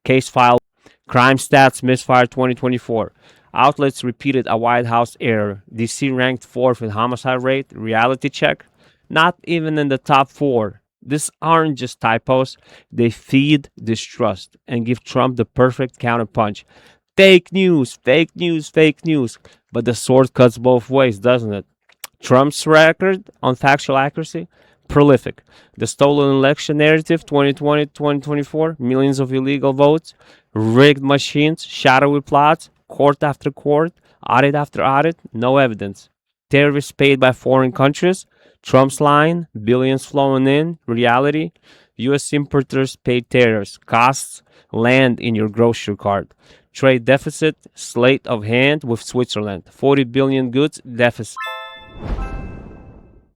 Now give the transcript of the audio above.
Case file. Crime stats. Misfire 2024. Outlets repeated a White House error. DC ranked fourth in homicide rate. Reality check. Not even in the top four. These aren't just typos. They feed distrust and give Trump the perfect counterpunch. Fake news, fake news, fake news. But the sword cuts both ways, doesn't it? Trump's record on factual accuracy, prolific. The stolen election narrative, 2020 2024, millions of illegal votes, rigged machines, shadowy plots, court after court, audit after audit, no evidence. Terrorists paid by foreign countries, Trump's line, billions flowing in, reality. U.S. importers paid tariffs, costs land in your grocery cart. Trade deficit, sleight of hand with Switzerland, 40 billion goods deficit.